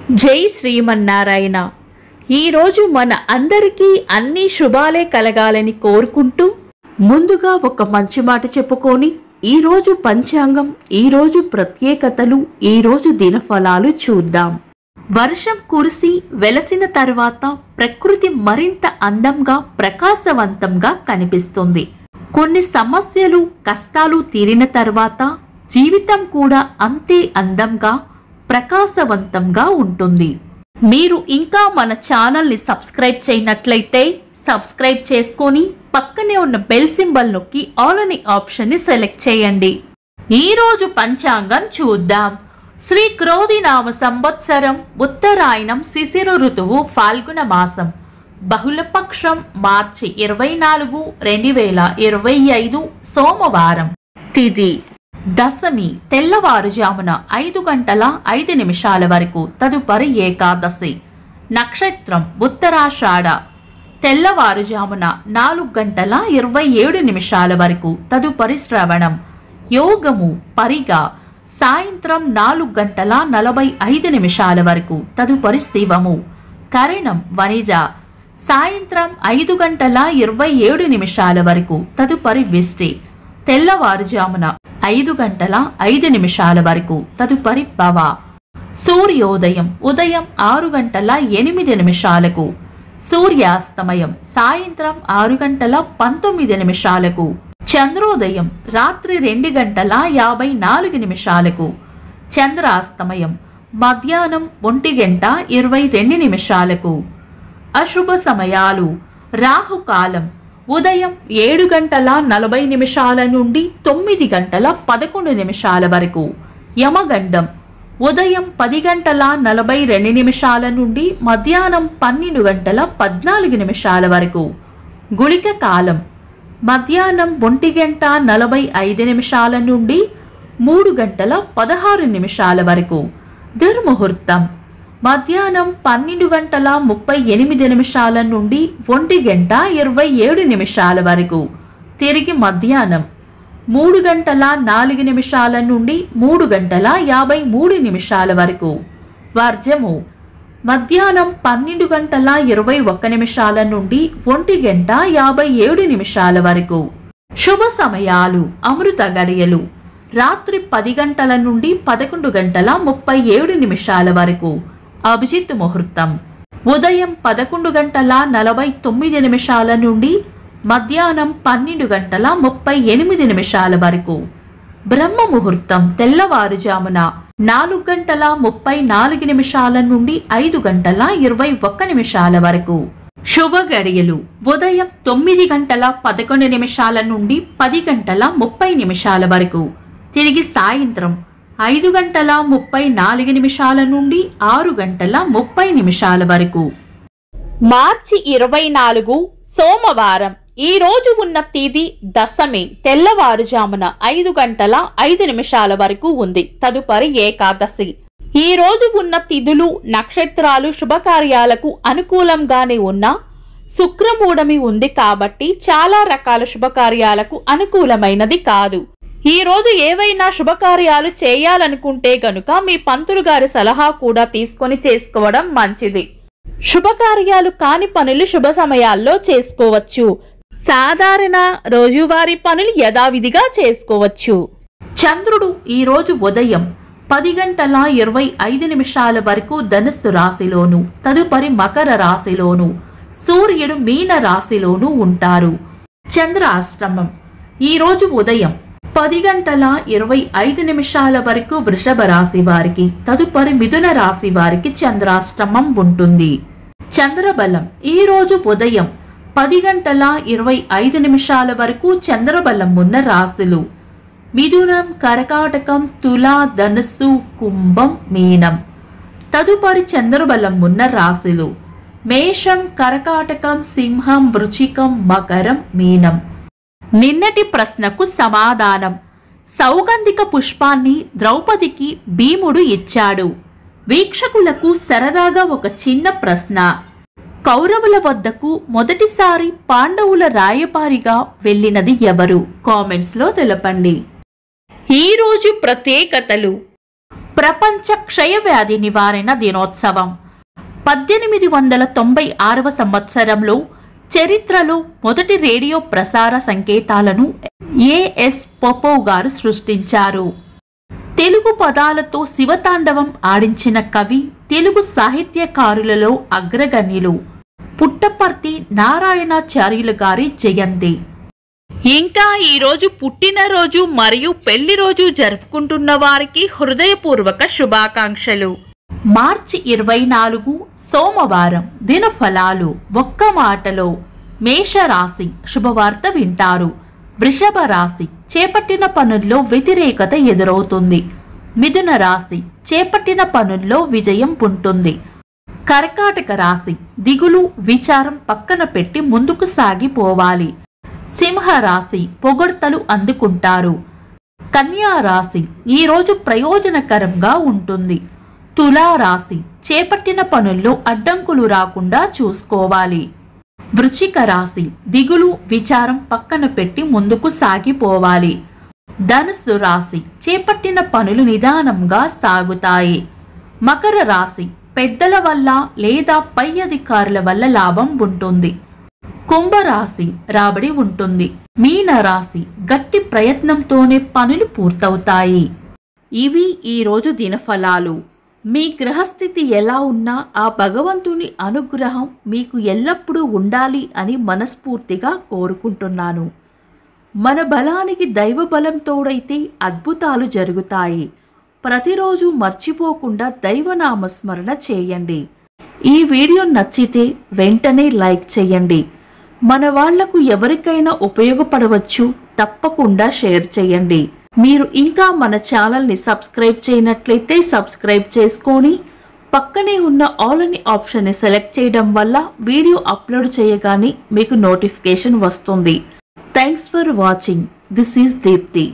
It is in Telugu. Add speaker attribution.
Speaker 1: జై శ్రీమన్నారాయణ. ఈరోజు మన అందరికీ అన్ని శుభాలే కలగాలని కోరుకుంటూ ముందుగా ఒక మంచి మాట చెప్పుకొని ఈరోజు పంచాంగం, ఈరోజు ప్రత్యేకతలు, ఈరోజు దినఫలాలు చూద్దాం. వర్షం కురిసి వెలసిన తర్వాత ప్రకృతి మరింత అందంగా, ప్రకాశవంతంగా కనిపిస్తుంది. కొన్ని సమస్యలు, కష్టాలు తీరిన తర్వాత జీవితం కూడా అంతే అందంగా, ప్రకాశవంతంగా ఉంటుంది. మీరు ఇంకా మన ఛానల్ని సబ్స్క్రైబ్ చేయనట్లయితే సబ్స్క్రైబ్ చేసుకొని పక్కనే ఉన్న బెల్ సింబల్ నొక్కి ఆల్ అనే ఆప్షన్ని సెలెక్ట్ చేయండి. ఈరోజు పంచాంగం చూద్దాం. శ్రీ క్రోధినామ సంవత్సరం, ఉత్తరాయణం, శిశిర ఋతువు, ఫాల్గుణ మాసం, బహుళపక్షం, మార్చి 24, 2025 సోమవారం. తిథి దశమి తెల్లవారుజామున 5:05 వరకు, తదుపరి ఏకాదశి. నక్షత్రం ఉత్తరాషాఢ తెల్లవారుజామున 4:27 వరకు, తదుపరి శ్రవణం. యోగము పరిగా సాయంత్రం 4:45 వరకు, తదుపరి శివము. కరణం వనిజ సాయంత్రం 5:27 వరకు, తదుపరి విష్టి. తెల్లవారుజామున 5:05 వరకు, తదుపరి భవ. సూర్యోదయం ఉదయం 6:08, సూర్యాస్తమయం సాయంత్రం 6:19, చంద్రోదయం రాత్రి 2:54, చంద్రాస్తమయం మధ్యాహ్నం 1:22. అశుభ సమయాలు. రాహుకాలం ఉదయం 7:40 నుండి 9:11 వరకు. యమగండం ఉదయం 10:42 నుండి మధ్యాహ్నం 12:14 వరకు. గుళిక కాలం మధ్యాహ్నం 1:45 నుండి 3:16 వరకు. దుర్ముహూర్తం మధ్యాహ్నం 12:38 నుండి 1:27 వరకు. తిరిగి మధ్యాహ్నం 3:04 నుండి 3:53 వరకు. వర్జము మధ్యాహ్నం 12:21 నుండి 1:57 వరకు. శుభ సమయాలు. అమృత గడియలు రాత్రి 10 గంటల నుండి 11:37 వరకు. అభిజిత్ ముహూర్తం ఉదయం 11:49 నుండి మధ్యాహ్నం 12:38 వరకు. బ్రహ్మ ముహూర్తం తెల్లవారుజామున 4:34 నుండి 5:21 వరకు. శుభ గడియలు ఉదయం 9:11 నుండి 10:30 వరకు. తిరిగి సాయంత్రం 5:34 నుండి 6:30 వరకు. మార్చి 24 సోమవారం. ఈ రోజు ఉన్న తేదీ దశమి తెల్లవారుజామున 5:05 వరకు ఉంది, తదుపరి ఏకాదశి. ఈ రోజు ఉన్న తిథులు, నక్షత్రాలు శుభకార్యాలకు అనుకూలంగానే ఉన్నా శుక్రమూఢమి ఉంది కాబట్టి చాలా రకాల శుభకార్యాలకు అనుకూలమైనది కాదు. ఈ రోజు ఏవైనా శుభకార్యాలు చేయాలనుకుంటే గనుక మీ పంతులు గారి సలహా కూడా తీసుకొని చేసుకోవడం మంచిది. శుభకార్యాలు కాని పనులు శుభ సమయాల్లో చేసుకోవచ్చు. సాధారణ రోజువారీ పనులు యథావిధిగా చేసుకోవచ్చు. చంద్రుడు ఈ రోజు ఉదయం 10:25 వరకు ధనుస్సు రాశిలోను, తదుపరి మకర రాశిలోను, సూర్యుడు మీన రాశిలోను ఉంటారు. చంద్రాష్టమం ఈ రోజు ఉదయం 10:25 వరకు వృషభ రాశి వారికి, తదుపరి మిథున రాశి వారికి చంద్రాష్టమం ఉంటుంది. చంద్రబలం ఈ రోజు ఉదయం 10:25 వరకు చంద్రబలం ఉన్న రాశులు మిథునం, కర్కాటకం, తుల, ధనుస్సు, కుంభం, మీనం. తదుపరి చంద్రబలం ఉన్న రాశులు మేషం, కర్కాటకం, సింహం, వృశ్చికం, మకరం, మీనం. నిన్నటి ప్రశ్నకు సమాధానం. సౌగంధిక పుష్పాన్ని ద్రౌపదికి భీముడు ఇచ్చాడు. వీక్షకులకు సరదాగా ఒక చిన్న ప్రశ్న. కౌరవుల వద్దకు మొదటిసారి పాండవుల రాయబారిగా వెళ్ళినది ఎవరు? కామెంట్స్ లో తెలపండి. ఈరోజు ప్రత్యేకతలు. ప్రపంచ క్షయవ్యాధి నివారణ దినోత్సవం 1896వ సంవత్సరంలో చరిత్రలో మొదటి రేడియో ప్రసార సంకేతాలను ఏఎస్ పోపోవ్ గారు సృష్టించారు. తెలుగు పదాలతో శివతాండవం ఆడించిన కవి, తెలుగు సాహిత్యకారులలో అగ్రగణ్యులు పుట్టపర్తి నారాయణాచార్యులు గారి జయంతి. ఇంకా ఈరోజు పుట్టినరోజు మరియు పెళ్లి రోజు జరుపుకుంటున్న వారికి హృదయపూర్వక శుభాకాంక్షలు. మార్చి 24 సోమవారం. దినఫలాలు. ఒక్క మాటలో మేషరాశి శుభవార్త వింటారు. వృషభ రాశి చేపట్టిన పనుల్లో వ్యతిరేకత ఎదురవుతుంది. మిథున రాశి చేపట్టిన పనుల్లో విజయం ఉంటుంది. కర్కాటక రాశి దిగులు విచారం పక్కన పెట్టి ముందుకు సాగిపోవాలి. సింహరాశి పొగడ్తలు అందుకుంటారు. కన్యా రాశి ఈరోజు ప్రయోజనకరంగా ఉంటుంది. తులారాశి చేపట్టిన పనుల్లో అడ్డంకులు రాకుండా చూసుకోవాలి. వృశ్చిక రాశి దిగులు విచారం పక్కన పెట్టి ముందుకు సాగిపోవాలి. ధనుస్సు రాశి చేపట్టిన పనులు నిదానంగా సాగుతాయి. మకర రాశి పెద్దల వల్ల లేదా పై అధికారుల వల్ల లాభం ఉంటుంది. కుంభరాశి రాబడి ఉంటుంది. మీన రాశి గట్టి ప్రయత్నంతోనే పనులు పూర్తవుతాయి. ఇవి ఈరోజు దినఫలాలు. మీ గ్రహస్థితి ఎలా ఉన్నా ఆ భగవంతుని అనుగ్రహం మీకు ఎల్లప్పుడూ ఉండాలి అని మనస్ఫూర్తిగా కోరుకుంటున్నాను. మన బలానికి దైవ బలం తోడైతే అద్భుతాలు జరుగుతాయి. ప్రతిరోజు మర్చిపోకుండా దైవనామస్మరణ చేయండి. ఈ వీడియో నచ్చితే వెంటనే లైక్ చేయండి. మన వాళ్లకు ఎవరికైనా ఉపయోగపడవచ్చు. తప్పకుండా షేర్ చేయండి. మీరు ఇంకా మన ఛానల్ని సబ్స్క్రైబ్ చేయనట్లయితే సబ్స్క్రైబ్ చేసుకొని పక్కనే ఉన్న ఆల్ అని ఆప్షన్ని సెలెక్ట్ చేయడం వల్ల వీడియో అప్లోడ్ చేయగానే మీకు నోటిఫికేషన్ వస్తుంది. Thanks for watching. This is Deepti.